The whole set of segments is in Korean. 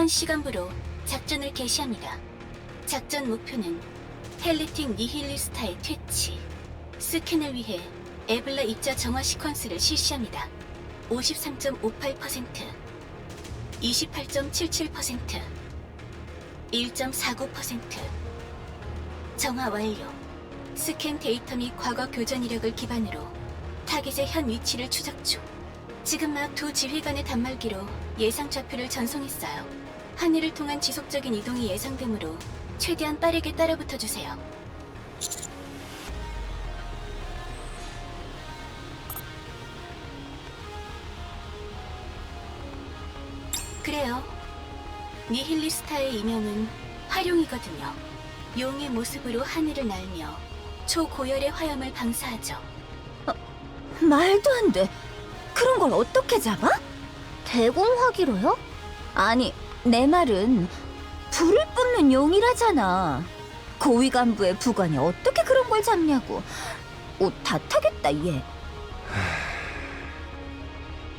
현 시간부로 작전을 개시합니다. 작전 목표는 헬리틱 니힐리스타의 퇴치, 스캔을 위해 에블라 입자 정화 시퀀스를 실시합니다. 53.58%, 28.77%, 1.49%. 정화 완료. 스캔 데이터 및 과거 교전 이력을 기반으로 타깃의 현 위치를 추적 중. 지금 막 두 지휘관의 단말기로 예상 좌표를 전송했어요. 하늘을 통한 지속적인 이동이 예상되므로 최대한 빠르게 따라붙어 주세요. 그래요. 니힐리스타의 이명은 화룡이거든요. 용의 모습으로 하늘을 날며 초고열의 화염을 방사하죠. 말도 안 돼. 그런 걸 어떻게 잡아? 대공화기로요? 아니, 내 말은 불을 뿜는 용이라잖아. 고위 간부의 부관이 어떻게 그런 걸 잡냐고. 옷 다 타겠다, 얘.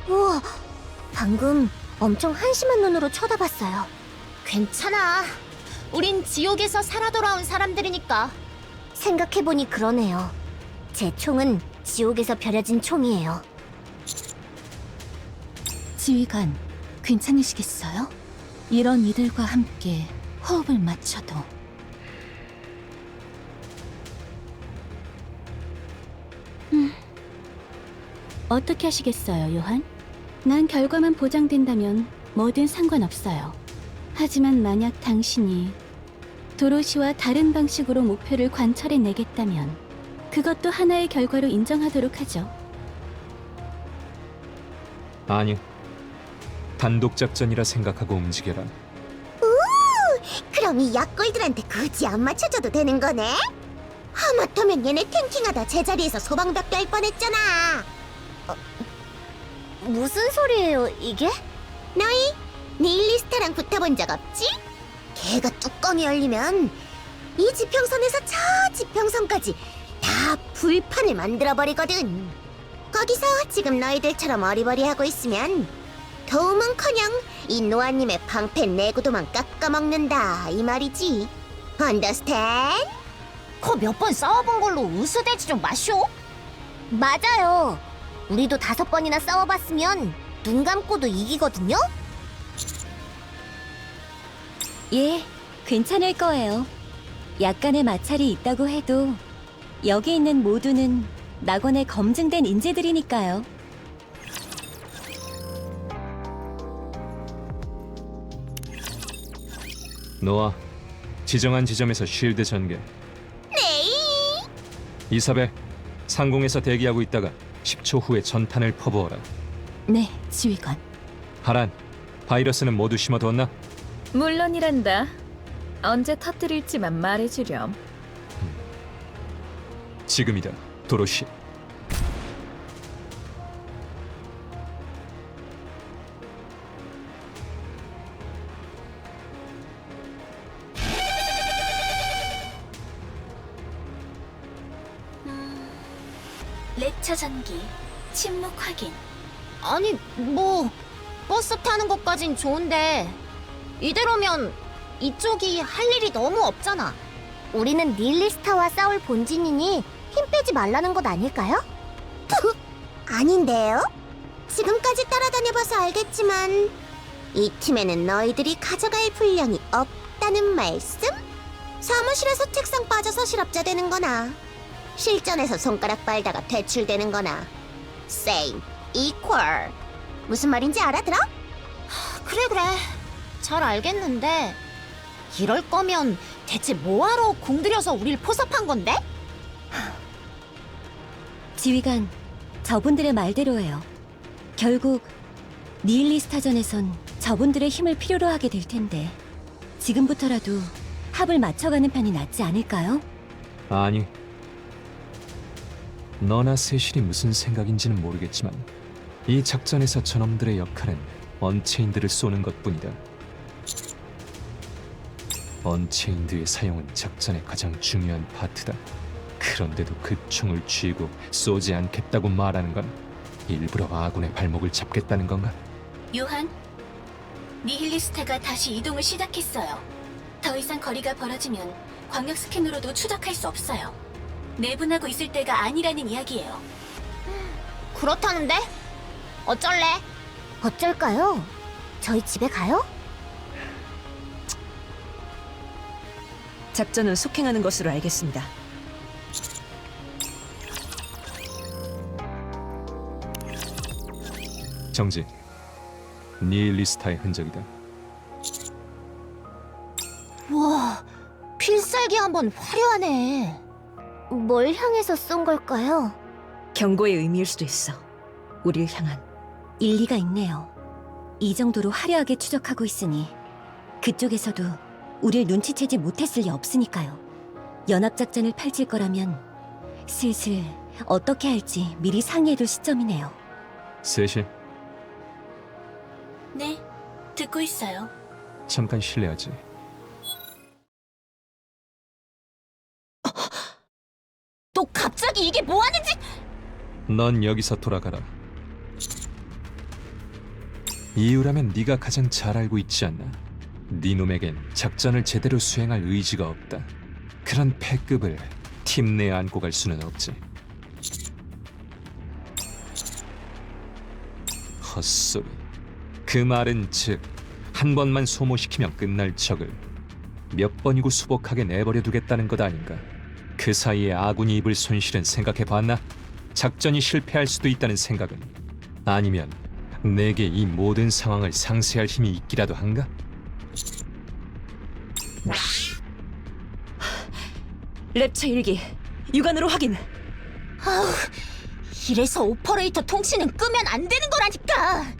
우와, 방금 엄청 한심한 눈으로 쳐다봤어요. 괜찮아. 우린 지옥에서 살아 돌아온 사람들이니까. 생각해보니 그러네요. 제 총은 지옥에서 벼려진 총이에요. 지휘관, 괜찮으시겠어요? 이런 이들과 함께 호흡을 맞춰도. 어떻게 하시겠어요, 요한? 난 결과만 보장된다면 뭐든 상관없어요. 하지만 만약 당신이 도로시와 다른 방식으로 목표를 관철해내겠다면 그것도 하나의 결과로 인정하도록 하죠. 아니, 단독 작전이라 생각하고 움직여라. 그럼 이 약골들한테 굳이 안 맞춰줘도 되는 거네? 하마터면 얘네 탱킹하다 제자리에서 소방벽도 할 뻔했잖아. 무슨 소리예요, 이게? 너희 니일리스타랑 붙어본 적 없지? 걔가 뚜껑이 열리면 이 지평선에서 저 지평선까지 다 불판을 만들어버리거든. 거기서 지금 너희들처럼 어리버리하고 있으면 도움은커녕 이 노아님의 방패 내구도만 깎아먹는다 이 말이지. 언더스탠? 거 몇 번 싸워본 걸로 으스대지 좀 마쇼? 맞아요. 우리도 5번이나 싸워봤으면 눈 감고도 이기거든요? 예, 괜찮을 거예요. 약간의 마찰이 있다고 해도 여기 있는 모두는 낙원의 검증된 인재들이니까요. 노아, 지정한 지점에서 쉴드 전개. 네. 이사벨, 상공에서 대기하고 있다가 10초 후에 전탄을 퍼부어라. 네, 지휘관. 하란, 바이러스는 모두 심어두었나? 물론이란다. 언제 터뜨릴지만 말해주렴. 지금이다, 도로시. 렉처 전기, 침묵 확인. 아니 뭐 버스 타는 것까진 좋은데 이대로면 이쪽이 할 일이 너무 없잖아. 우리는 닐리스타와 싸울 본진이니 힘 빼지 말라는 것 아닐까요? 아닌데요? 지금까지 따라다녀봐서 알겠지만 이 팀에는 너희들이 가져갈 분량이 없다는 말씀? 사무실에서 책상 빠져서 실업자 되는 거나 실전에서 손가락 빨다가 퇴출되는 거나 same, equal. 무슨 말인지 알아들어? 그래 잘 알겠는데 이럴 거면 대체 뭐하러 공들여서 우릴 포섭한 건데? 지휘관, 저분들의 말대로예요. 결국 니일리스타전에선 저분들의 힘을 필요로 하게 될 텐데 지금부터라도 합을 맞춰가는 편이 낫지 않을까요? 아니, 너나 세실이 무슨 생각인지는 모르겠지만 이 작전에서 저놈들의 역할은 언체인드를 쏘는 것뿐이다. 언체인드의 사용은 작전의 가장 중요한 파트다. 그런데도 그 총을 쥐고 쏘지 않겠다고 말하는 건 일부러 아군의 발목을 잡겠다는 건가? 요한, 니힐리스타가 다시 이동을 시작했어요. 더 이상 거리가 벌어지면 광역 스캔으로도 추적할 수 없어요. 내분하고 있을 때가 아니라는 이야기예요. 그렇다는데? 어쩔래? 어쩔까요? 저희 집에 가요? 작전은 속행하는 것으로 알겠습니다. 정지. 니힐리스타의 흔적이다. 와, 필살기 한번 화려하네. 뭘 향해서 쏜 걸까요? 경고의 의미일 수도 있어. 우리를 향한. 일리가 있네요. 이 정도로 화려하게 추적하고 있으니 그쪽에서도 우릴 눈치채지 못했을 리 없으니까요. 연합작전을 펼칠 거라면 슬슬 어떻게 할지 미리 상의해둘 시점이네요. 세실, 네, 듣고 있어요. 잠깐 실례하지. 또 갑자기 이게 뭐하는 짓! 넌 여기서 돌아가라. 이유라면 네가 가장 잘 알고 있지 않나? 네 놈에겐 작전을 제대로 수행할 의지가 없다. 그런 패급을 팀 내에 안고 갈 수는 없지. 헛소리. 그 말은 즉 한 번만 소모시키면 끝날 적을 몇 번이고 수복하게 내버려 두겠다는 것 아닌가? 그 사이에 아군이 입을 손실은 생각해봤나? 작전이 실패할 수도 있다는 생각은? 아니면 내게 이 모든 상황을 상쇄할 힘이 있기라도 한가? 랩처 일기 육안으로 확인. 이래서 오퍼레이터 통신은 끄면 안 되는 거라니까!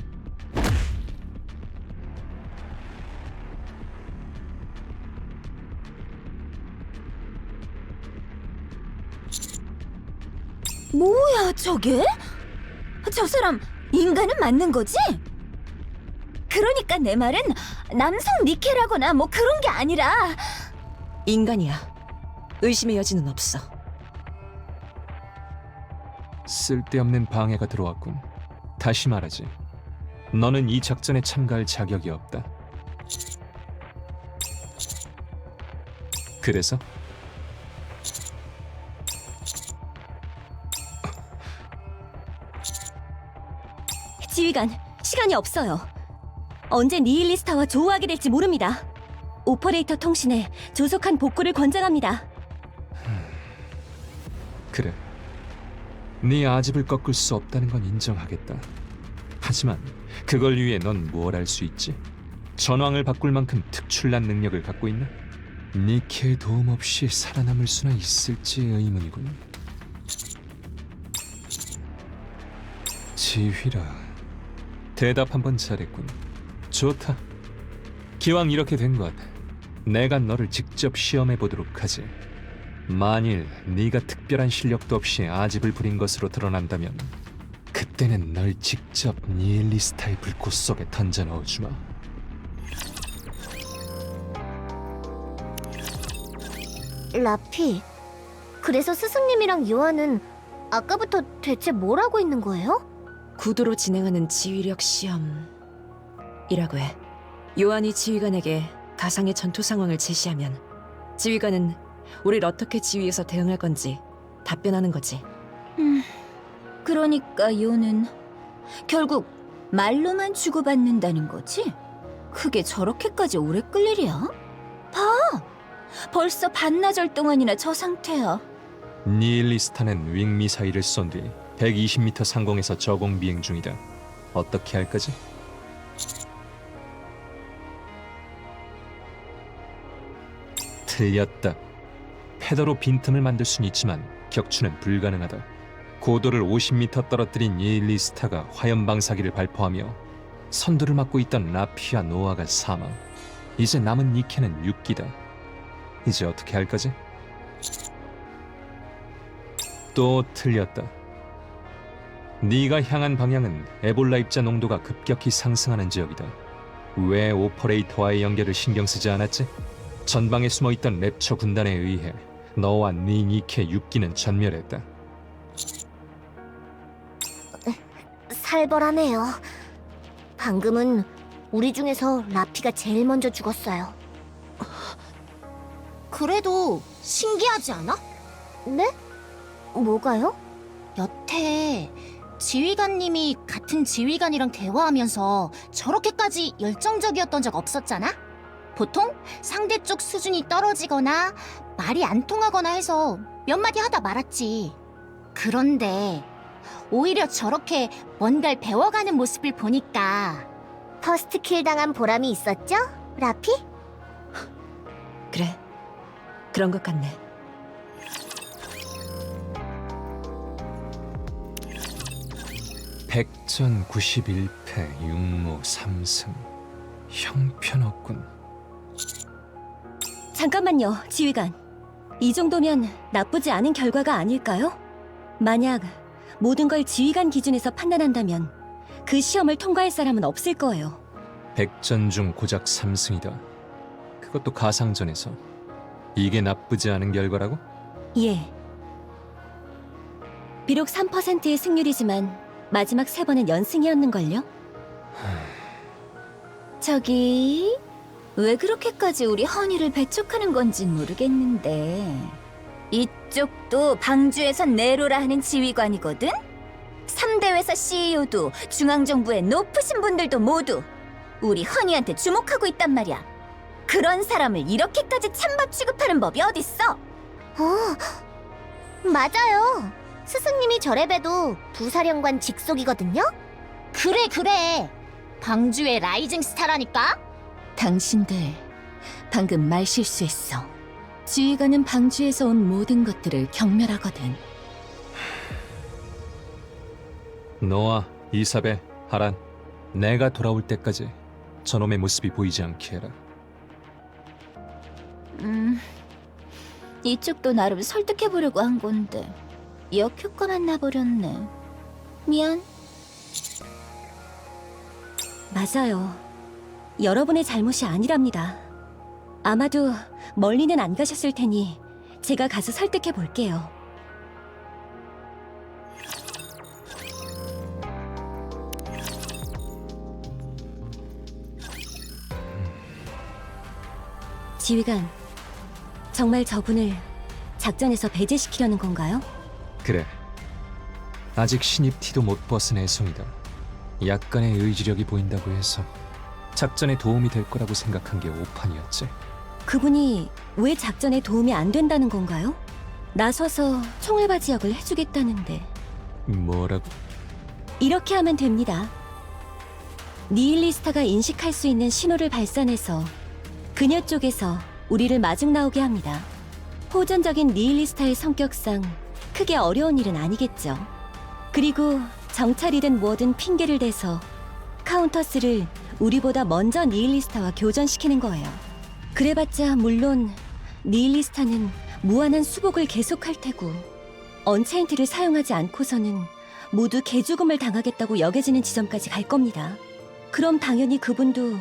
뭐야 저게? 저 사람 인간은 맞는 거지? 그러니까 내 말은 남성 니켈하거나 뭐 그런 게 아니라 인간이야. 의심의 여지는 없어. 쓸데없는 방해가 들어왔군. 다시 말하지. 너는 이 작전에 참가할 자격이 없다. 그래서? 지휘관, 시간이 없어요. 언제 니힐리스타와 조우하게 될지 모릅니다. 오퍼레이터 통신에 조속한 복구를 권장합니다. 그래. 네 아집을 꺾을 수 없다는 건 인정하겠다. 하지만 그걸 위해 넌 뭘 할 수 있지? 전황을 바꿀 만큼 특출난 능력을 갖고 있나? 니케의 도움 없이 살아남을 수나 있을지 의문이군. 지휘라. 대답 한번 잘했군. 좋다. 기왕 이렇게 된 것, 내가 너를 직접 시험해 보도록 하지. 만일 네가 특별한 실력도 없이 아집을 부린 것으로 드러난다면 그때는 널 직접 니힐리스타의 불꽃 속에 던져 넣어주마. 라피, 그래서 스승님이랑 요한은 아까부터 대체 뭘 하고 있는 거예요? 구도로 진행하는 지휘력 시험이라고 해. 요한이 지휘관에게 가상의 전투 상황을 제시하면 지휘관은 우릴 어떻게 지휘해서 대응할 건지 답변하는 거지. 그러니까 요는 결국 말로만 주고받는다는 거지? 그게 저렇게까지 오래 끌 일이야? 봐! 벌써 반나절 동안이나 저 상태야. 니힐리스타는 윙 미사일을 쏜 뒤 120m 상공에서 저공 비행 중이다. 어떻게 할 거지? 틀렸다. 패더로 빈틈을 만들 순 있지만 격추는 불가능하다. 고도를 50m 떨어뜨린 니힐리스타가 화염 방사기를 발포하며 선두를 맡고 있던 라피와 노아가 사망. 이제 남은 니케는 6기다. 이제 어떻게 할 거지? 또 틀렸다. 네가 향한 방향은 에볼라 입자 농도가 급격히 상승하는 지역이다. 왜 오퍼레이터와의 연결을 신경 쓰지 않았지? 전방에 숨어있던 랩처 군단에 의해 너와 네 니케 6기는 전멸했다. 살벌하네요. 방금은 우리 중에서 라피가 제일 먼저 죽었어요. 그래도 신기하지 않아? 네? 뭐가요? 여태 지휘관님이 같은 지휘관이랑 대화하면서 저렇게까지 열정적이었던 적 없었잖아? 보통 상대 쪽 수준이 떨어지거나 말이 안 통하거나 해서 몇 마디 하다 말았지. 그런데 오히려 저렇게 뭔가를 배워가는 모습을 보니까 퍼스트 킬 당한 보람이 있었죠? 라피? 그래. 그런 것 같네. 백전 91패 6무 3승. 형편없군. 잠깐만요, 지휘관. 이 정도면 나쁘지 않은 결과가 아닐까요? 만약 모든 걸 지휘관 기준에서 판단한다면 그 시험을 통과할 사람은 없을 거예요. 백전 중 고작 3승이다. 그것도 가상전에서. 이게 나쁘지 않은 결과라고? 예. 비록 3%의 승률이지만 마지막 3번은 연승이었는걸요? 저기... 왜 그렇게까지 우리 허니를 배척하는 건진 모르겠는데 이쪽도 방주에선 네로라 하는 지휘관이거든? 3대 회사 CEO도 중앙정부의 높으신 분들도 모두 우리 허니한테 주목하고 있단 말이야. 그런 사람을 이렇게까지 찬밥 취급하는 법이 어딨어? 맞아요. 스승님이 저래봬도 부사령관 직속이거든요? 그래. 방주의 라이징 스타라니까? 당신들 방금 말 실수했어. 지휘관은 방주에서 온 모든 것들을 경멸하거든. 너와 이사벨, 하란, 내가 돌아올 때까지 저놈의 모습이 보이지 않게 해라. 이쪽도 나름 설득해보려고 한 건데 역효과만 나버렸네. 미안. 맞아요. 여러분의 잘못이 아니랍니다. 아마도 멀리는 안 가셨을 테니 제가 가서 설득해 볼게요. 지휘관, 정말 저분을 작전에서 배제시키려는 건가요? 그래. 아직 신입 티도 못 벗은 애송이다. 약간의 의지력이 보인다고 해서 작전에 도움이 될 거라고 생각한 게 오판이었지. 그분이 왜 작전에 도움이 안 된다는 건가요? 나서서 총알바 지역을 해주겠다는데. 뭐라고? 이렇게 하면 됩니다. 니힐리스타가 인식할 수 있는 신호를 발산해서 그녀 쪽에서 우리를 마중 나오게 합니다. 호전적인 니힐리스타의 성격상 크게 어려운 일은 아니겠죠. 그리고 정찰이든 뭐든 핑계를 대서 카운터스를 우리보다 먼저 니힐리스타와 교전시키는 거예요. 그래봤자 물론 니힐리스타는 무한한 수복을 계속할 테고 언체인트를 사용하지 않고서는 모두 개죽음을 당하겠다고 여겨지는 지점까지 갈 겁니다. 그럼 당연히 그분도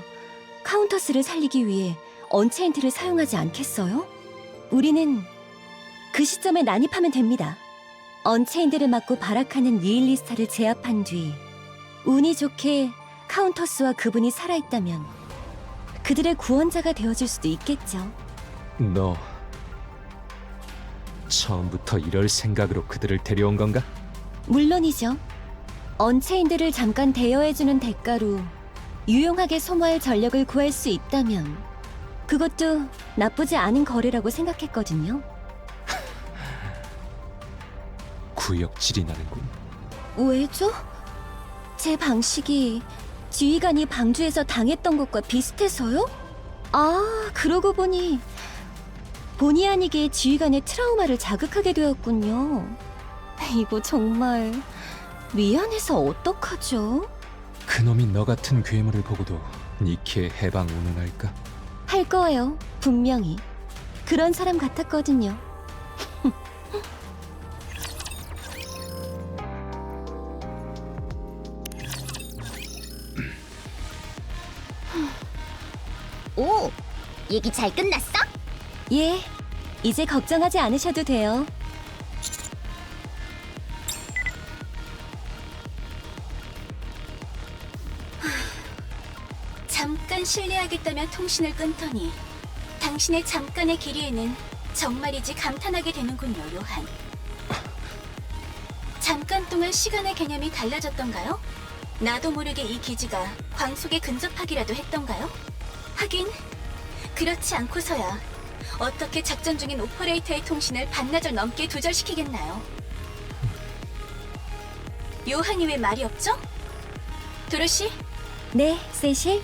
카운터스를 살리기 위해 언체인트를 사용하지 않겠어요? 우리는 그 시점에 난입하면 됩니다. 언체인드를 맞고 발악하는 니힐리스타를 제압한 뒤 운이 좋게 카운터스와 그분이 살아있다면 그들의 구원자가 되어줄 수도 있겠죠. 너 처음부터 이럴 생각으로 그들을 데려온 건가? 물론이죠. 언체인드를 잠깐 대여해주는 대가로 유용하게 소모할 전력을 구할 수 있다면 그것도 나쁘지 않은 거래라고 생각했거든요. 구역질이 나는군. 왜죠? 제 방식이 지휘관이 방주에서 당했던 것과 비슷해서요? 아, 그러고 보니 본의 아니게 지휘관의 트라우마를 자극하게 되었군요. 이거 정말 미안해서 어떡하죠? 그놈이 너 같은 괴물을 보고도 니키의 해방 운운할까? 할 거예요, 분명히. 그런 사람 같았거든요. 오, 얘기 잘 끝났어? 예, 이제 걱정하지 않으셔도 돼요. 잠깐 실례하겠다며 통신을 끊더니 당신의 잠깐의 길이에는 정말이지 감탄하게 되는군요, 요한. 잠깐 동안 시간의 개념이 달라졌던가요? 나도 모르게 이 기지가 광속에 근접하기라도 했던가요? 하긴 그렇지 않고서야 어떻게 작전 중인 오퍼레이터의 통신을 반나절 넘게 두절시키겠나요? 요한이 왜 말이 없죠? 도로시, 네, 세실.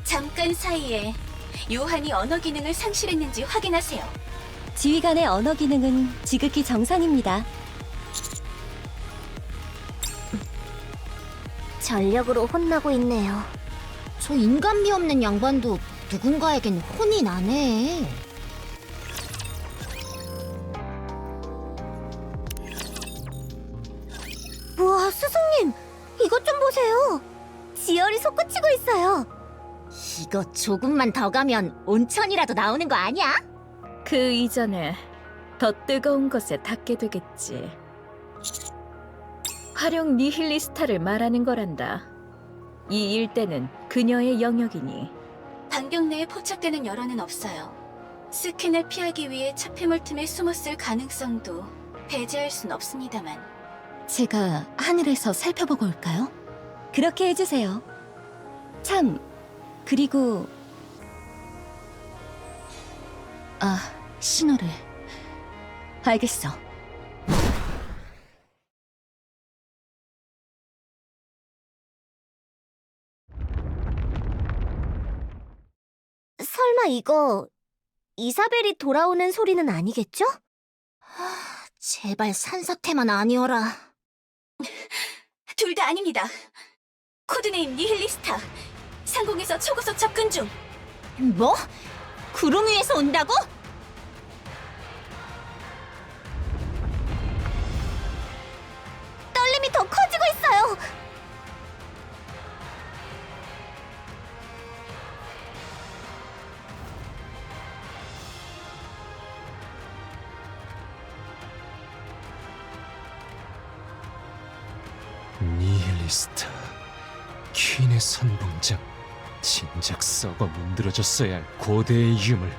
잠깐 사이에 요한이 언어 기능을 상실했는지 확인하세요. 지휘관의 언어 기능은 지극히 정상입니다. 전력으로 혼나고 있네요. 저 인간미 없는 양반도 누군가에겐 혼이 나네. 우와, 스승님! 이것 좀 보세요! 지열이 솟구치고 있어요! 이거 조금만 더 가면 온천이라도 나오는 거 아니야? 그 이전에 더 뜨거운 것에 닿게 되겠지. 활용 니힐리스타를 말하는 거란다. 이 일대는 그녀의 영역이니. 반경 내에 포착되는 열화는 없어요. 스캔을 피하기 위해 차폐물 틈에 숨었을 가능성도 배제할 순 없습니다만. 제가 하늘에서 살펴보고 올까요? 그렇게 해주세요. 참, 그리고... 신호를... 알겠어. 설마 이거 이사벨이 돌아오는 소리는 아니겠죠? 제발 산사태만 아니어라. 둘 다 아닙니다. 코드네임 니힐리스타. 상공에서 초고속 접근 중. 뭐? 구름 위에서 온다고? 떨림이 더 커지고 있어요. 니힐리스타, 퀸의 선봉장, 진작 썩어 문드러졌어야 할 고대의 유물.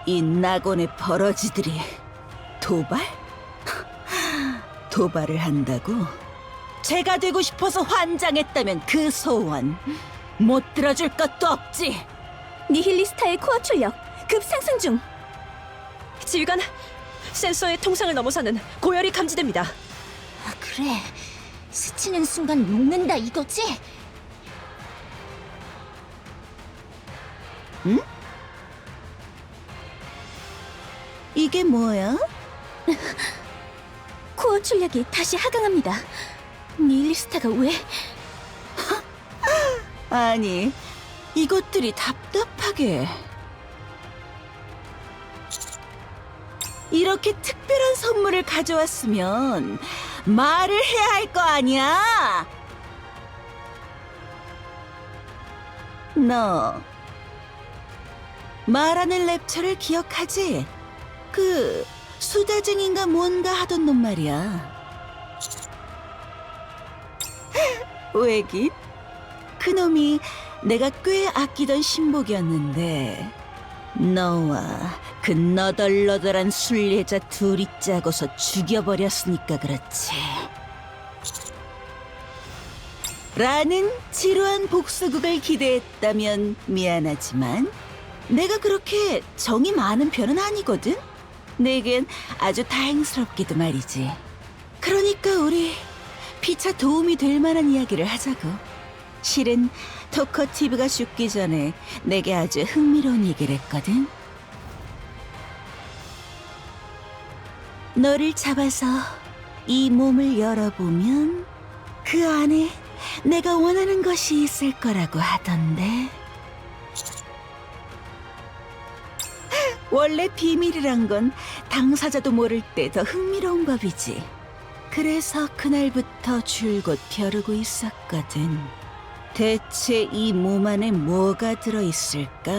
이 낙원의 버러지들이 도발? 도발을 한다고? 제가 되고 싶어서 환장했다면 그 소원 못 들어줄 것도 없지. 니힐리스타의 코어 출력 급상승 중. 지휘관, 센서의 통상을 넘어서는 고열이 감지됩니다. 그래, 스치는 순간 녹는다 이거지? 이게 뭐야? 코어 출력이 다시 하강합니다. 니힐리스타가 왜... 아니, 이것들이 답답하게. 이렇게 특별한 선물을 가져왔으면 말을 해야 할 거 아니야? 너 말하는 랩처를 기억하지? 그 수다쟁인가 뭔가 하던 놈 말이야. 왜긴? 그 놈이 내가 꽤 아끼던 신복이었는데 너와 그 너덜너덜한 순례자 둘이 짜고서 죽여버렸으니까 그렇지. 라는 지루한 복수극을 기대했다면 미안하지만 내가 그렇게 정이 많은 편은 아니거든? 내겐 아주 다행스럽기도 말이지. 그러니까 우리 피차 도움이 될 만한 이야기를 하자고. 실은 토커티브가 죽기 전에 내게 아주 흥미로운 얘기를 했거든. 너를 잡아서 이 몸을 열어보면 그 안에 내가 원하는 것이 있을 거라고 하던데. 원래 비밀이란 건 당사자도 모를 때 더 흥미로운 법이지. 그래서 그날부터 줄곧 벼르고 있었거든. 대체 이 몸 안에 뭐가 들어있을까?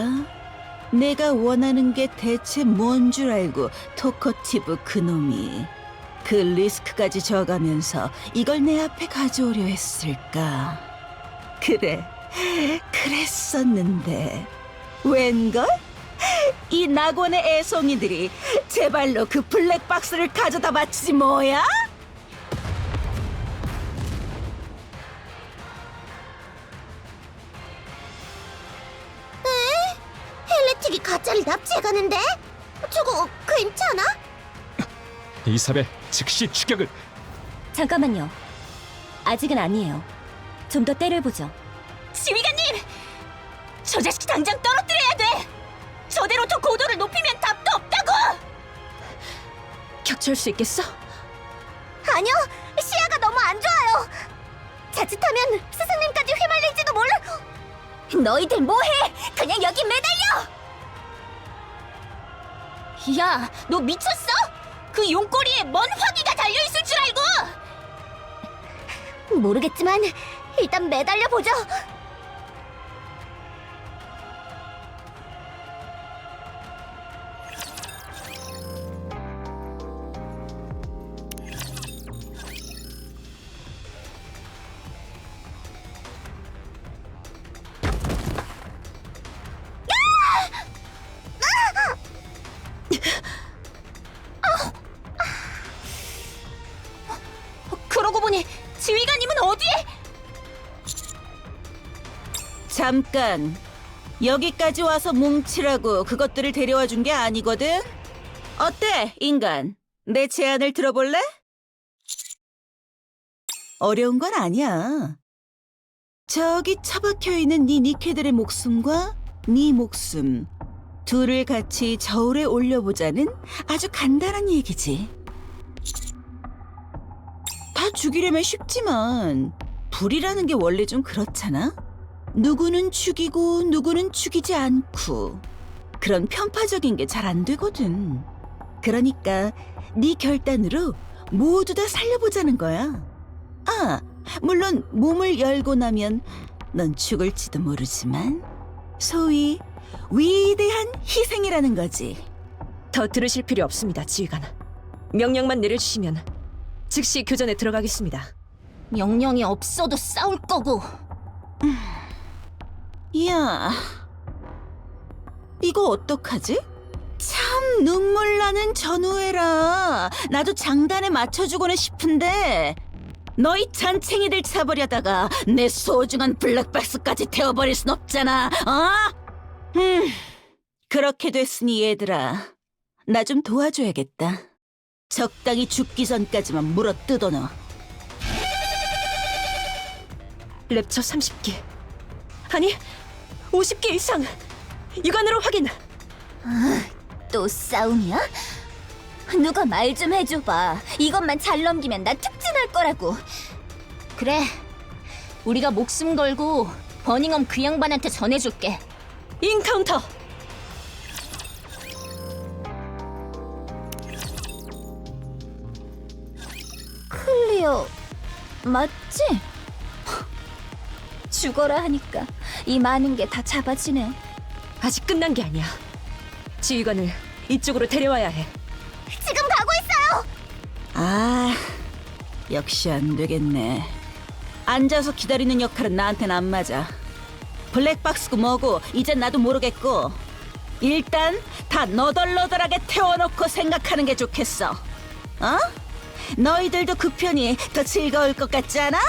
내가 원하는 게 대체 뭔 줄 알고 토커티브 그놈이 그 리스크까지 져가면서 이걸 내 앞에 가져오려 했을까? 그래, 그랬었는데 웬걸? 이 낙원의 애송이들이 제발로 그 블랙박스를 가져다 바치지 뭐야? 헬레틱이 가짜를 납치해가는데? 저거 괜찮아? 이사벨, 즉시 추격을. 잠깐만요. 아직은 아니에요. 좀 더 때를 보죠. 지휘관님! 저 자식 당장 떨어뜨려야 돼! 저대로 더 고도를 높이면 답도 없다고! 격추할 수 있겠어? 아니요, 시야가 너무 안 좋아요. 자칫하면 스승님까지 휘말릴지도 몰라. 너희들 뭐해? 그냥 여기 매달려! 야, 너 미쳤어? 그 용꼬리에 뭔 화기가 달려있을 줄 알고! 모르겠지만 일단 매달려 보죠. 그러고 보니 지휘관님은 어디에? 잠깐, 여기까지 와서 뭉치라고 그것들을 데려와 준 게 아니거든? 어때, 인간? 내 제안을 들어볼래? 어려운 건 아니야. 저기 처박혀 있는 네 니케들의 목숨과 네 목숨 둘을 같이 저울에 올려보자는 아주 간단한 얘기지. 다 죽이려면 쉽지만 불이라는 게 원래 좀 그렇잖아? 누구는 죽이고 누구는 죽이지 않고 그런 편파적인 게 잘 안 되거든. 그러니까 네 결단으로 모두 다 살려보자는 거야. 아, 물론 몸을 열고 나면 넌 죽을지도 모르지만 소위 위대한 희생이라는 거지. 더 들으실 필요 없습니다, 지휘관. 명령만 내려주시면 즉시 교전에 들어가겠습니다. 명령이 없어도 싸울 거고. 이야, 이거 어떡하지? 참 눈물 나는 전우회라. 나도 장단에 맞춰주고는 싶은데 너희 잔챙이들 차버려다가 내 소중한 블랙박스까지 태워버릴 순 없잖아, 어? 그렇게 됐으니 얘들아, 나 좀 도와줘야겠다. 적당히 죽기 전까지만 물어 뜯어넣어. 랩처 30개. 아니, 50개 이상! 육안으로 확인! 또 싸움이야? 누가 말 좀 해줘봐. 이것만 잘 넘기면 나 특진할 거라고. 그래, 우리가 목숨 걸고 버닝엄 그 양반한테 전해줄게. 인카운터! 클리어 맞지? 죽어라 하니까 이 많은 게 다 잡아지네. 아직 끝난 게 아니야. 지휘관을 이쪽으로 데려와야 해. 지금 가고 있어요. 아, 역시 안 되겠네. 앉아서 기다리는 역할은 나한텐 안 맞아. 블랙박스고 뭐고 이젠 나도 모르겠고 일단 다 너덜너덜하게 태워놓고 생각하는 게 좋겠어. 어? 너희들도 그 편이 더 즐거울 것 같지 않아?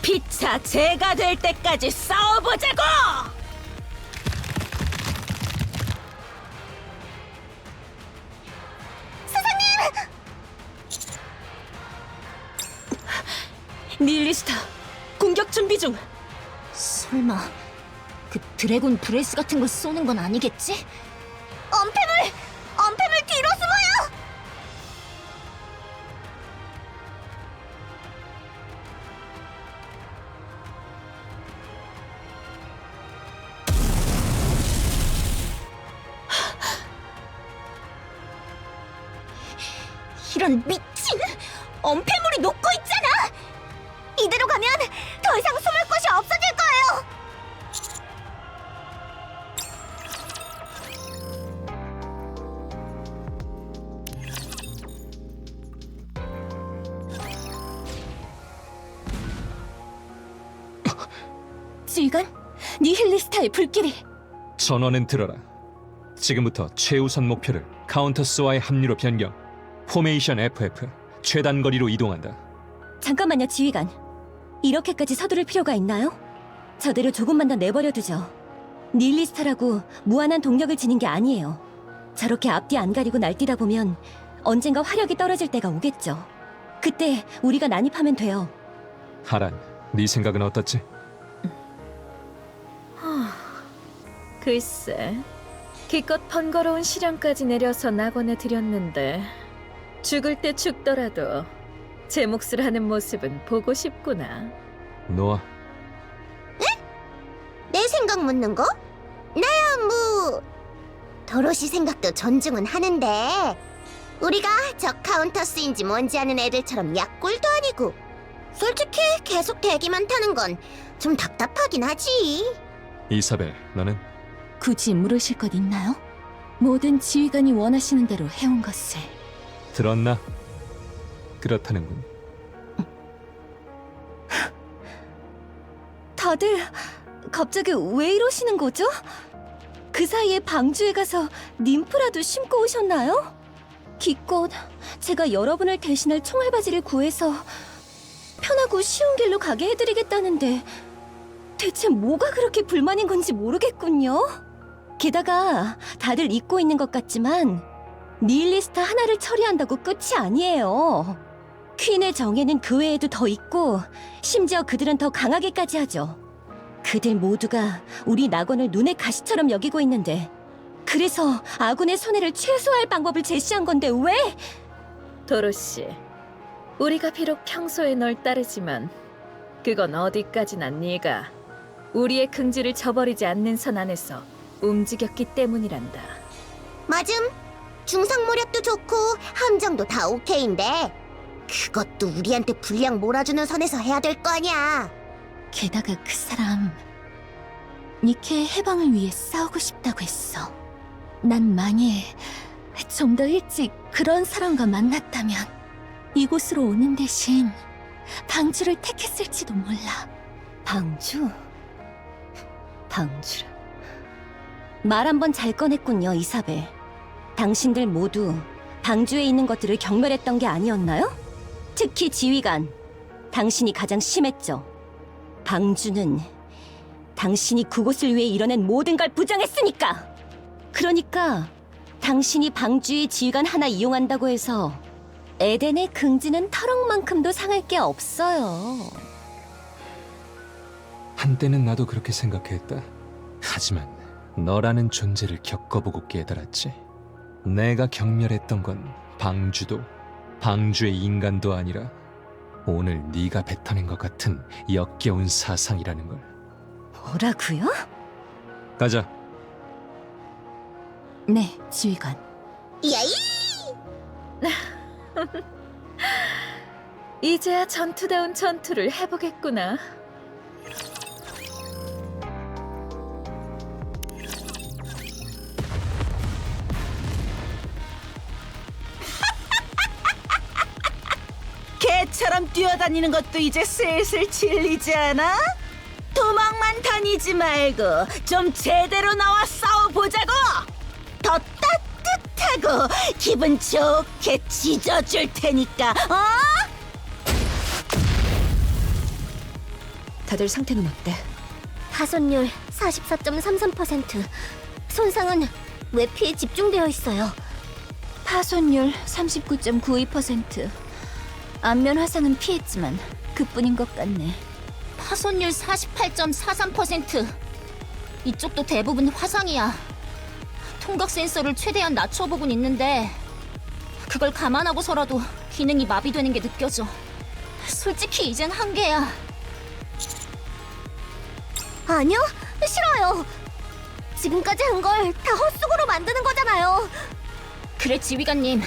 피차 제가 될 때까지 싸워보자고! 닐리스타, 공격 준비 중! 설마 그 드래곤 브레스 같은 걸 쏘는 건 아니겠지? 엄폐물 뒤로 숨어요. 이런 미친! 엄폐물이 녹고 있잖아! 이대로 가면 더 이상 숨을 곳이 없어질 거예요. 지휘관, 니힐리스타의 불길이. 전원은 들어라. 지금부터 최우선 목표를 카운터스와의 합류로 변경. 포메이션 FF, 최단 거리로 이동한다. 잠깐만요, 지휘관. 이렇게까지 서두를 필요가 있나요? 저대로 조금만 더 내버려두죠. 니힐리스타라고 무한한 동력을 지닌 게 아니에요. 저렇게 앞뒤 안 가리고 날뛰다 보면 언젠가 화력이 떨어질 때가 오겠죠. 그때 우리가 난입하면 돼요. 하란, 네 생각은 어떻지? 글쎄, 기껏 번거로운 시련까지 내려서 낙원에 들였는데 죽을 때 죽더라도 제 몫을 하는 모습은 보고 싶구나. 노아, 내 생각 묻는 거? 나야 뭐 도로시 생각도 존중은 하는데 우리가 저 카운터스인지 뭔지 아는 애들처럼 약골도 아니고 솔직히 계속 대기만 타는 건 좀 답답하긴 하지. 이사벨, 너는? 굳이 물으실 것 있나요? 모든 지휘관이 원하시는 대로 해온 것을. 들었나? 그렇다는군. 다들 갑자기 왜 이러시는 거죠? 그 사이에 방주에 가서 님프라도 심고 오셨나요? 기껏 제가 여러분을 대신할 총알바지를 구해서 편하고 쉬운 길로 가게 해드리겠다는데 대체 뭐가 그렇게 불만인 건지 모르겠군요. 게다가 다들 잊고 있는 것 같지만 니힐리스타 하나를 처리한다고 끝이 아니에요. 퀸의 정예는 그 외에도 더 있고 심지어 그들은 더 강하게까지 하죠. 그들 모두가 우리 낙원을 눈의 가시처럼 여기고 있는데 그래서 아군의 손해를 최소화할 방법을 제시한 건데 왜? 도로시, 우리가 비록 평소에 널 따르지만 그건 어디까지나 네가 우리의 긍지를 저버리지 않는 선 안에서 움직였기 때문이란다. 맞음. 중상모략도 좋고 함정도 다 오케이인데 그것도 우리한테 분량 몰아주는 선에서 해야 될 거 아니야. 게다가 그 사람 니케의 해방을 위해 싸우고 싶다고 했어. 난 만일 좀 더 일찍 그런 사람과 만났다면 이곳으로 오는 대신 방주를 택했을지도 몰라. 방주? 방주를... 말 한 번 잘 꺼냈군요, 이사벨. 당신들 모두 방주에 있는 것들을 경멸했던 게 아니었나요? 특히 지휘관, 당신이 가장 심했죠. 방주는 당신이 그곳을 위해 이뤄낸 모든 걸 부정했으니까! 그러니까 당신이 방주의 지휘관 하나 이용한다고 해서 에덴의 긍지는 터럭만큼도 상할 게 없어요. 한때는 나도 그렇게 생각했다. 하지만 너라는 존재를 겪어보고 깨달았지. 내가 경멸했던 건 방주도 방주의 인간도 아니라 오늘 네가 뱉어낸 것 같은 역겨운 사상이라는 걸. 뭐라고요? 가자. 네, 지휘관. 야이! 이제야 전투다운 전투를 해보겠구나. 개처럼 뛰어다니는 것도 이제 슬슬 질리지 않아? 도망만 다니지 말고 좀 제대로 나와 싸워보자고! 더 따뜻하고 기분 좋게 찢어줄 테니까, 어? 다들 상태는 어때? 파손율 44.33%. 손상은 외피에 집중되어 있어요. 파손율 39.92%. 안면 화상은 피했지만 그뿐인 것 같네. 파손율 48.43%. 이쪽도 대부분 화상이야. 통각 센서를 최대한 낮춰보곤 있는데 그걸 감안하고서라도 기능이 마비되는 게 느껴져. 솔직히 이젠 한계야. 아니요, 싫어요. 지금까지 한 걸 다 헛수고로 만드는 거잖아요. 그래, 지휘관님.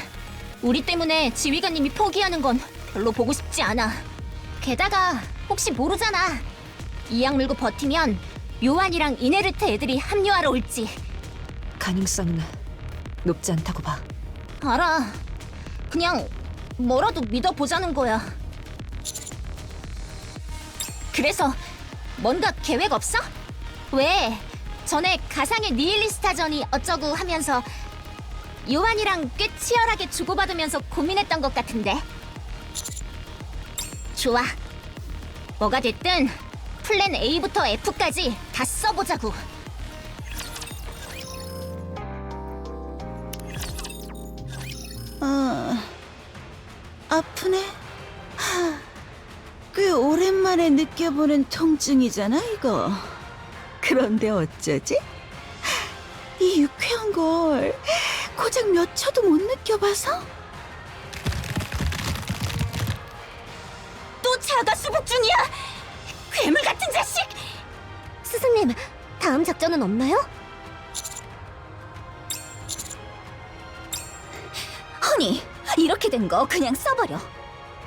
우리 때문에 지휘관님이 포기하는 건 별로 보고 싶지 않아. 게다가 혹시 모르잖아. 이 약 물고 버티면 요한이랑 이네르트 애들이 합류하러 올지. 가능성은 높지 않다고 봐. 알아. 그냥 뭐라도 믿어보자는 거야. 그래서 뭔가 계획 없어? 왜? 전에 가상의 니힐리스타전이 어쩌고 하면서 요한이랑 꽤 치열하게 주고받으면서 고민했던 것 같은데. 좋아. 뭐가 됐든 플랜 A부터 F까지 다 써보자고. 아프네. 꽤 오랜만에 느껴보는 통증이잖아, 이거. 그런데 어쩌지? 이 유쾌한 걸 고작 몇 초도 못 느껴봐서? 또 자가 수복 중이야! 괴물 같은 자식! 스승님, 다음 작전은 없나요? 허니, 이렇게 된 거 그냥 써버려.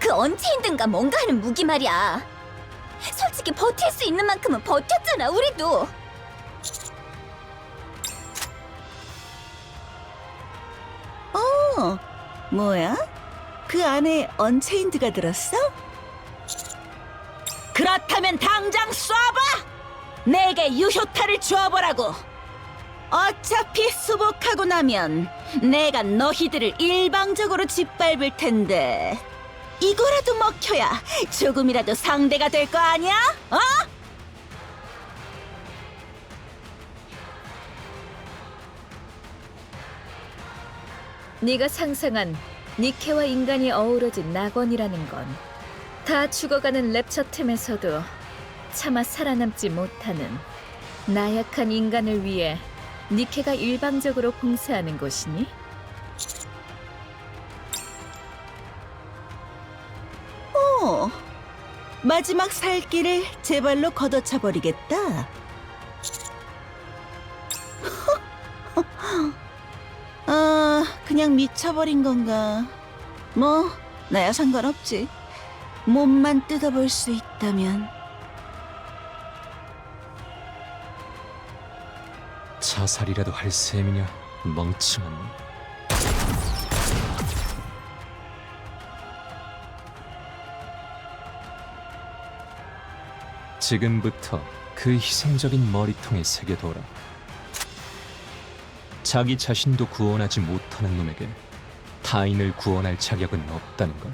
그 언체인든가 뭔가 하는 무기 말이야. 솔직히 버틸 수 있는 만큼은 버텼잖아, 우리도. 뭐야? 그 안에 언체인드가 들었어? 그렇다면 당장 쏴봐! 내게 유효타를 주어보라고! 어차피 수복하고 나면 내가 너희들을 일방적으로 짓밟을 텐데 이거라도 먹혀야 조금이라도 상대가 될 거 아니야? 어? 네가 상상한 니케와 인간이 어우러진 낙원이라는 건 다 죽어가는 랩처 틈에서도 차마 살아남지 못하는 나약한 인간을 위해 니케가 일방적으로 봉사하는 곳이니? 마지막 살길을 제 발로 걷어차 버리겠다. 그냥 미쳐버린 건가? 뭐, 나야 상관없지. 몸만 뜯어볼 수 있다면. 자살이라도 할 셈이냐, 멍청한 놈. 지금부터 그 희생적인 머리통에 새겨둬라. 자기 자신도 구원하지 못하는 놈에게 타인을 구원할 자격은 없다는 걸.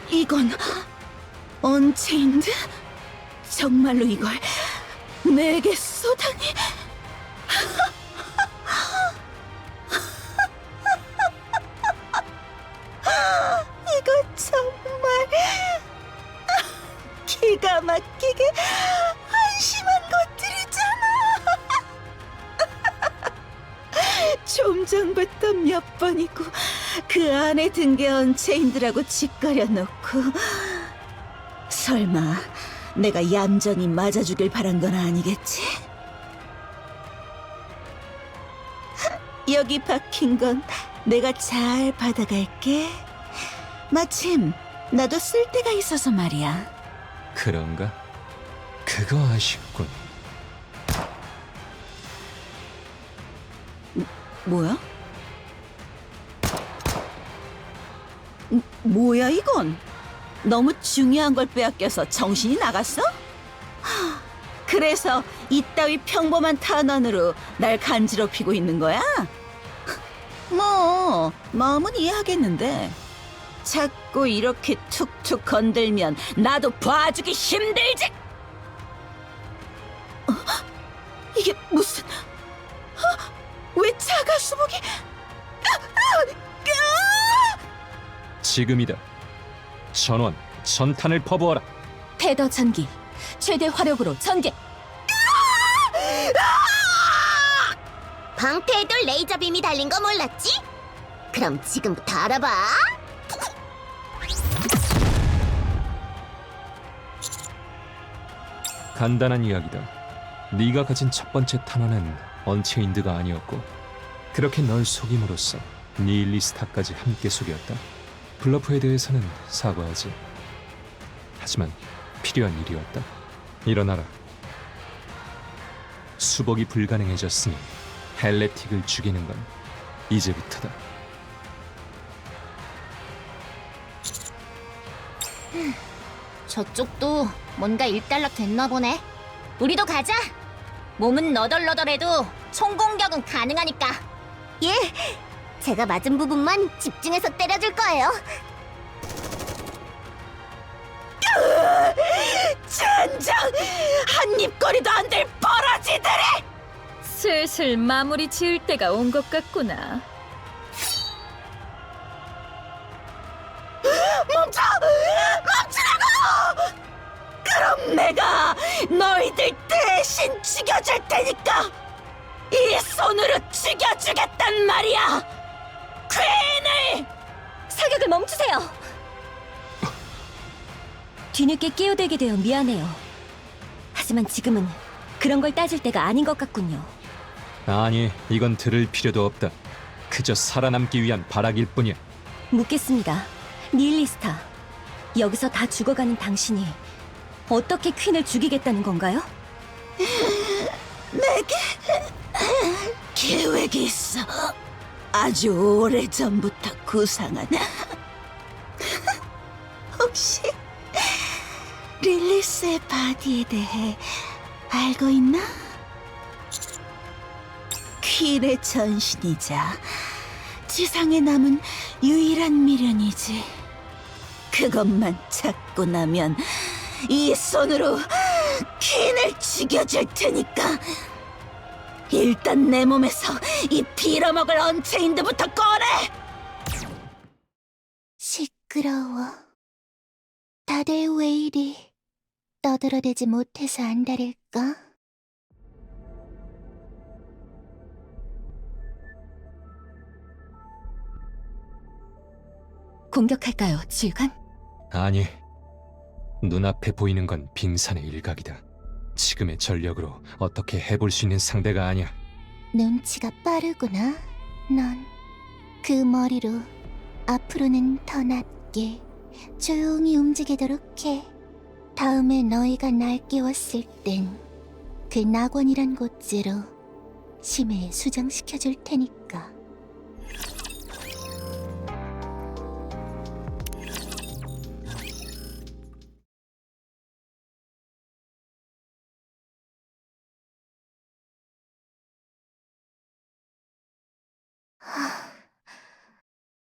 이건 언체인드? 정말로 이걸 내게 쏘다니. 이거 정말 기가 막히게 한심한 것들이잖아. 좀 전부터 몇 번이고 그 안에 든 게 언체인드라고 짓거려 놓고, 설마 내가 얌전히 맞아 주길 바란 건 아니겠지? 여기 박힌 건 내가 잘 받아갈게. 마침 나도 쓸 데가 있어서 말이야. 그런가? 그거 아쉽군. 뭐야? 뭐야 이건? 너무 중요한 걸 빼앗겨서 정신이 나갔어? 하, 그래서 이따위 평범한 탄환으로 날 간지럽히고 있는 거야? 뭐 마음은 이해하겠는데 자꾸 이렇게 툭툭 건들면 나도 봐주기 힘들지. 이게 무슨... 왜 자가 수복이... 지금이다. 전원, 전탄을 퍼부어라. 패더 전기, 최대 화력으로 전개. 방패에도 레이저 빔이 달린 거 몰랐지? 그럼 지금부터 알아봐. 간단한 이야기다. 네가 가진 첫 번째 탄환은 언체인드가 아니었고, 그렇게 널 속임으로써 니힐리스타까지 함께 속였다. 블러프에 대해서는 사과하지. 하지만 필요한 일이었다. 일어나라. 수복이 불가능해졌으니 헬레틱을 죽이는 건 이제부터다. 저쪽도 뭔가 일단락 됐나 보네. 우리도 가자. 몸은 너덜너덜해도 총 공격은 가능하니까. 예, 제가 맞은 부분만 집중해서 때려줄 거예요. 젠장! 한 입거리도 안 될 버러지들이! 슬슬 마무리 지을 때가 온 것 같구나. 멈춰! 멈추라고! 그럼 내가 너희들 대신 죽여줄 테니까 이 손으로 죽여주겠단 말이야! 퀸을! 사격을 멈추세요. 뒤늦게 끼어들게 되어 미안해요. 하지만 지금은 그런 걸 따질 때가 아닌 것 같군요. 아니, 이건 들을 필요도 없다. 그저 살아남기 위한 발악일 뿐이야. 묻겠습니다. 니힐리스타, 여기서 다 죽어가는 당신이 어떻게 퀸을 죽이겠다는 건가요? 내게 계획이 있어. 아주 오래전부터 구상한. 혹시 릴리스의 바디에 대해 알고 있나? 퀸의 전신이자 지상에 남은 유일한 미련이지. 그것만 찾고 나면 이 손으로 퀸을 죽여줄 테니까 일단 내 몸에서 이 빌어먹을 언체인드부터 꺼내! 시끄러워. 다들 왜 이리 떠들어대지 못해서 안달일까? 공격할까요, 지휘관? 아니, 눈앞에 보이는 건 빙산의 일각이다. 지금의 전력으로 어떻게 해볼 수 있는 상대가 아니야. 눈치가 빠르구나, 넌. 그 머리로 앞으로는 더 낮게 조용히 움직이도록 해. 다음에 너희가 날 깨웠을 땐 그 낙원이란 곳째로 심해에 수정시켜줄 테니까.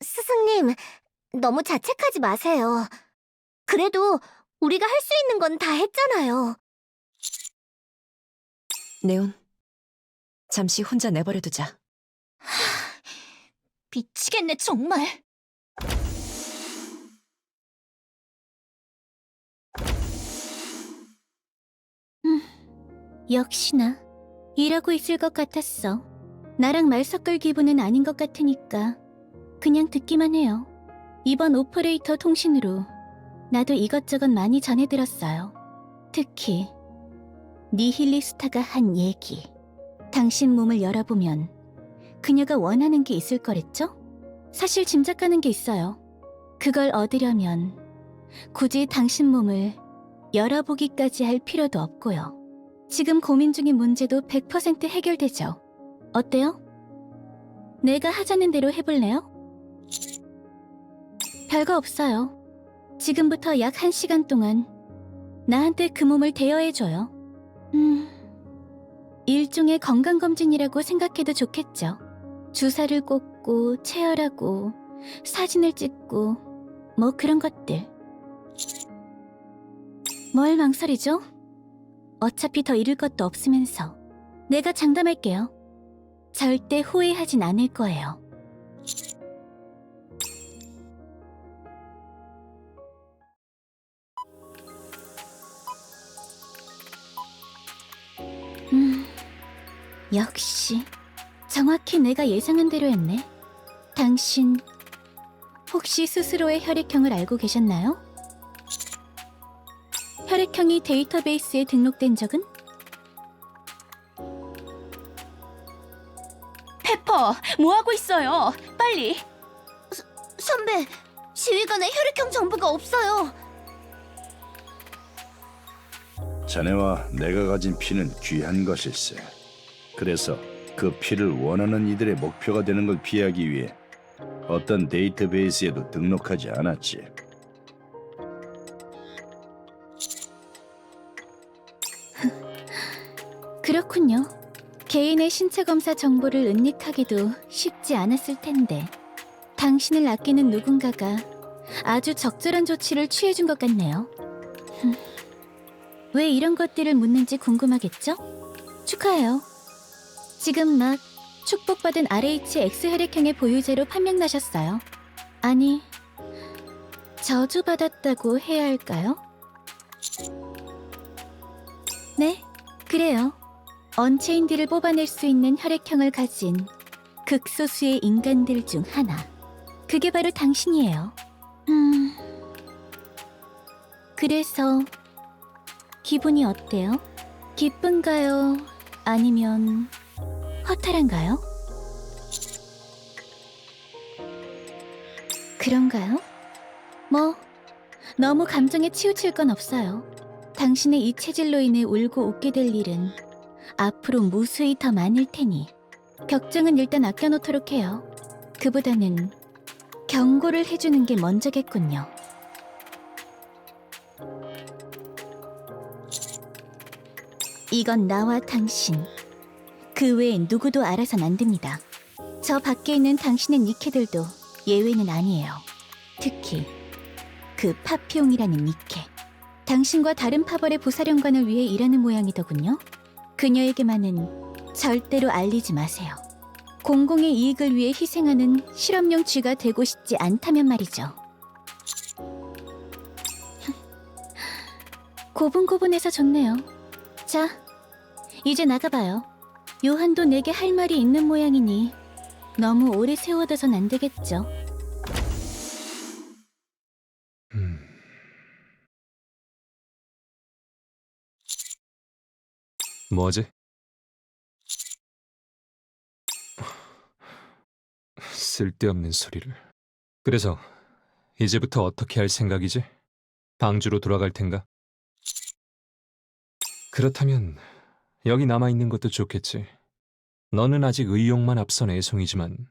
스승님, 너무 자책하지 마세요. 그래도 우리가 할 수 있는 건 다 했잖아요. 네온, 잠시 혼자 내버려두자. 미치겠네, 정말. 역시나 이러고 있을 것 같았어. 나랑 말 섞을 기분은 아닌 것 같으니까 그냥 듣기만 해요. 이번 오퍼레이터 통신으로 나도 이것저것 많이 전해들었어요. 특히 니힐리스타가 한 얘기. 당신 몸을 열어보면 그녀가 원하는 게 있을 거랬죠? 사실 짐작가는 게 있어요. 그걸 얻으려면 굳이 당신 몸을 열어보기까지 할 필요도 없고요. 지금 고민 중인 문제도 100% 해결되죠. 어때요? 내가 하자는 대로 해볼래요? 별거 없어요. 지금부터 약 1시간 동안 나한테 그 몸을 대여해줘요. 일종의 건강검진이라고 생각해도 좋겠죠. 주사를 꽂고 체열하고 사진을 찍고 뭐 그런 것들. 뭘 망설이죠? 어차피 더 잃을 것도 없으면서. 내가 장담할게요. 절대 후회하진 않을 거예요. 역시 정확히 내가 예상한 대로 했네. 당신 혹시 스스로의 혈액형을 알고 계셨나요? 혈액형이 데이터베이스에 등록된 적은? 페퍼, 뭐하고 있어요? 빨리! 선배, 지휘관에 혈액형 정보가 없어요. 자네와 내가 가진 피는 귀한 것일세. 그래서 그 피를 원하는 이들의 목표가 되는 걸 피하기 위해 어떤 데이터베이스에도 등록하지 않았지. 그렇군요. 개인의 신체 검사 정보를 은닉하기도 쉽지 않았을 텐데 당신을 아끼는 누군가가 아주 적절한 조치를 취해준 것 같네요. 왜 이런 것들을 묻는지 궁금하겠죠? 축하해요. 지금 막 축복받은 RH X혈액형의 보유자로 판명나셨어요. 아니, 저주받았다고 해야 할까요? 네, 그래요. 언체인드를 뽑아낼 수 있는 혈액형을 가진 극소수의 인간들 중 하나. 그게 바로 당신이에요. 그래서 기분이 어때요? 기쁜가요? 아니면 허탈한가요? 그런가요? 뭐 너무 감정에 치우칠 건 없어요. 당신의 이 체질로 인해 울고 웃게 될 일은 앞으로 무수히 더 많을 테니 걱정은 일단 아껴놓도록 해요. 그보다는 경고를 해주는 게 먼저겠군요. 이건 나와 당신, 그 외엔 누구도 알아선 안 됩니다. 저 밖에 있는 당신의 니케들도 예외는 아니에요. 특히 그 파피용이라는 니케. 당신과 다른 파벌의 부사령관을 위해 일하는 모양이더군요. 그녀에게만은 절대로 알리지 마세요. 공공의 이익을 위해 희생하는 실험용 쥐가 되고 싶지 않다면 말이죠. 고분고분해서 좋네요. 자, 이제 나가봐요. 요한도 내게 할 말이 있는 모양이니 너무 오래 세워둬선 안 되겠죠. 뭐지? 쓸데없는 소리를. 그래서 이제부터 어떻게 할 생각이지? 방주로 돌아갈 텐가? 그렇다면 여기 남아있는 것도 좋겠지. 너는 아직 의욕만 앞선 애송이지만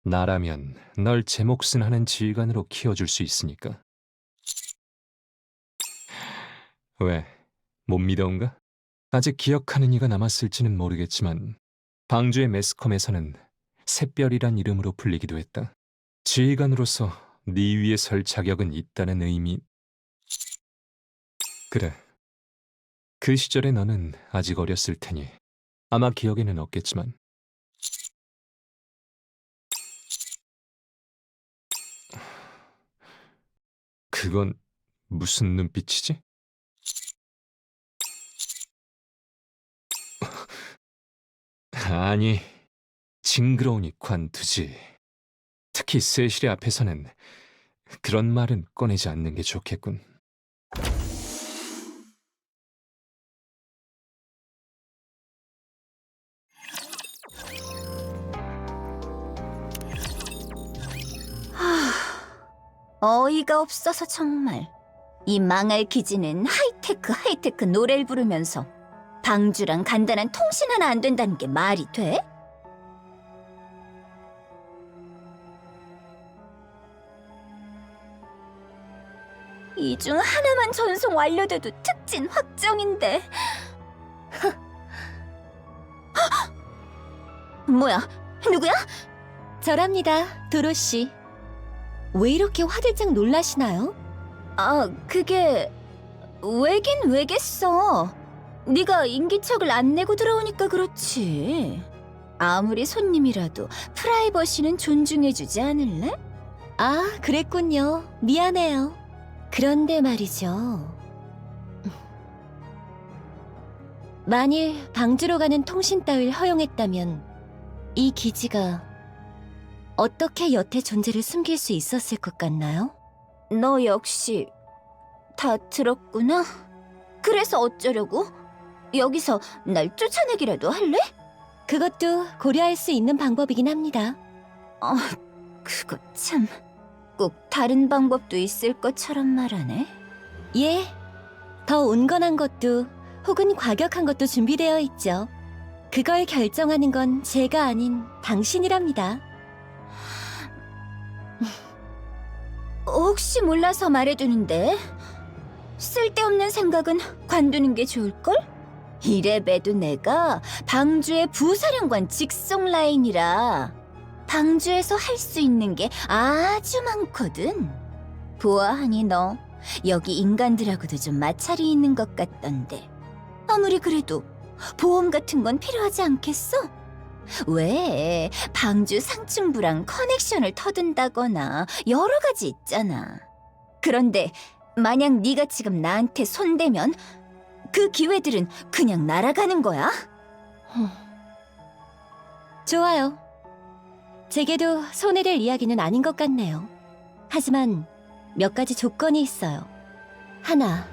나라면 널 제 몫은 하는 지휘관으로 키워줄 수 있으니까. 왜? 못 믿어온가? 아직 기억하는 이가 남았을지는 모르겠지만 방주의 매스컴에서는 샛별이란 이름으로 불리기도 했다. 지휘관으로서 네 위에 설 자격은 있다는 의미. 그래. 그 시절의 너는 아직 어렸을 테니 아마 기억에는 없겠지만 그건 무슨 눈빛이지? 아니, 징그러우니 관두지. 특히 세실의 앞에서는 그런 말은 꺼내지 않는 게 좋겠군. 어이가 없어서 정말. 이 망할 기지는 하이테크 노래를 부르면서 방주랑 간단한 통신 하나 안 된다는 게 말이 돼? 이 중 하나만 전송 완료돼도 특진 확정인데. 뭐야? 누구야? 저랍니다, 도로시. 왜 이렇게 화들짝 놀라시나요? 그게 왜긴 왜겠어. 네가 인기척을 안 내고 들어오니까 그렇지. 아무리 손님이라도 프라이버시는 존중해주지 않을래? 아, 그랬군요. 미안해요. 그런데 말이죠. 만일 방주로 가는 통신 따위를 허용했다면 이 기지가 어떻게 여태 존재를 숨길 수 있었을 것 같나요? 너 역시 다 들었구나. 그래서 어쩌려고? 여기서 날 쫓아내기라도 할래? 그것도 고려할 수 있는 방법이긴 합니다. 그거 참... 꼭 다른 방법도 있을 것처럼 말하네. 예, 더 온건한 것도 혹은 과격한 것도 준비되어 있죠. 그걸 결정하는 건 제가 아닌 당신이랍니다. 혹시 몰라서 말해두는데 쓸데없는 생각은 관두는 게 좋을걸? 이래봬도 내가 방주의 부사령관 직속 라인이라 방주에서 할 수 있는 게 아주 많거든. 보아하니 너 여기 인간들하고도 좀 마찰이 있는 것 같던데 아무리 그래도 보험 같은 건 필요하지 않겠어? 왜 방주 상층부랑 커넥션을 터둔다거나 여러 가지 있잖아. 그런데 만약 네가 지금 나한테 손대면 그 기회들은 그냥 날아가는 거야? 좋아요. 제게도 손해될 이야기는 아닌 것 같네요. 하지만 몇 가지 조건이 있어요. 하나,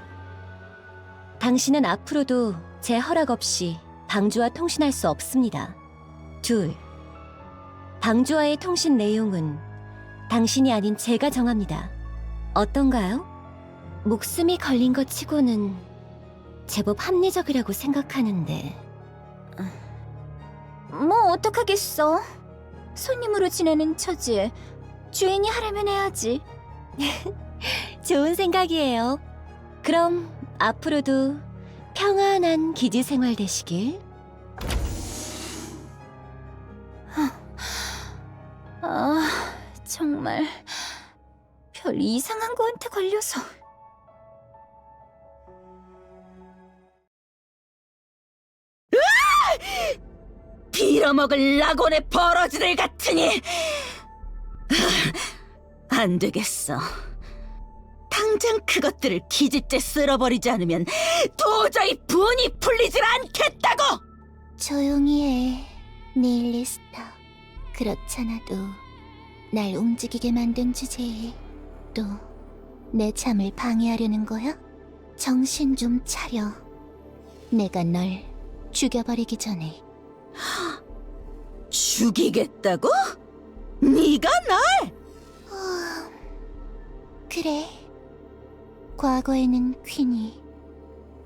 당신은 앞으로도 제 허락 없이 방주와 통신할 수 없습니다. 둘, 방주와의 통신 내용은 당신이 아닌 제가 정합니다. 어떤가요? 목숨이 걸린 것 치고는 제법 합리적이라고 생각하는데. 뭐 어떡하겠어. 손님으로 지내는 처지에 주인이 하라면 해야지. 좋은 생각이에요. 그럼 앞으로도 평안한 기지 생활 되시길. 아, 정말 별 이상한 거한테 걸려서. 빌어먹을 낙원의 버러지들 같으니 안 되겠어. 당장 그것들을 기집째 쓸어버리지 않으면 도저히 분이 풀리질 않겠다고! 조용히 해, 니힐리스타. 그렇잖아도 날 움직이게 만든 주제에 또 내 잠을 방해하려는 거야? 정신 좀 차려. 내가 널 죽여버리기 전에. 죽이겠다고? 네가 날? 그래. 과거에는 퀸이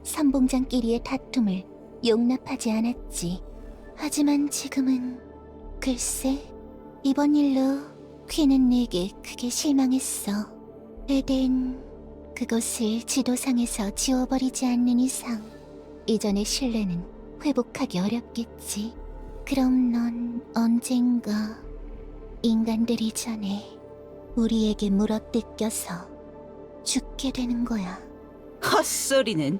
선봉장끼리의 다툼을 용납하지 않았지. 하지만 지금은 글쎄, 이번 일로 퀸은 내게 크게 실망했어. 에덴, 그것을 지도상에서 지워버리지 않는 이상 이전의 신뢰는 회복하기 어렵겠지. 그럼 넌 언젠가 인간들이 전에 우리에게 물어뜯겨서 죽게 되는 거야. 헛소리는.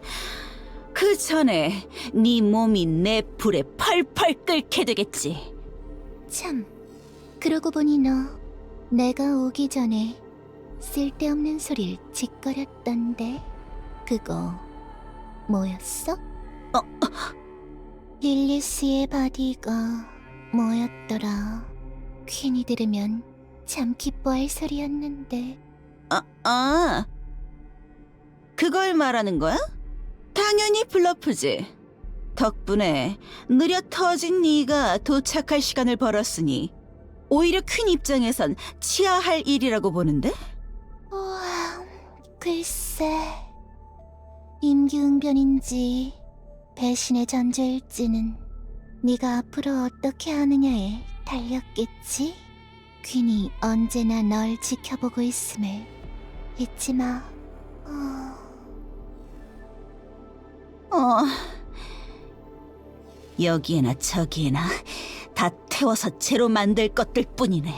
그 전에 네 몸이 내 불에 펄펄 끓게 되겠지. 참, 그러고 보니 너 내가 오기 전에 쓸데없는 소리를 짓거렸던데 그거 뭐였어? 릴리스의 바디가 뭐였더라? 퀸이 들으면 참 기뻐할 소리였는데. 그걸 말하는 거야? 당연히 블러프지. 덕분에 느려 터진 네가 도착할 시간을 벌었으니 오히려 퀸 입장에선 치아할 일이라고 보는데? 우와, 글쎄. 임기응변인지 배신의 전조일지는 네가 앞으로 어떻게 하느냐에 달렸겠지? 퀸이 언제나 널 지켜보고 있음을 잊지 마. 여기에나 저기에나 다 태워서 재로 만들 것들 뿐이네.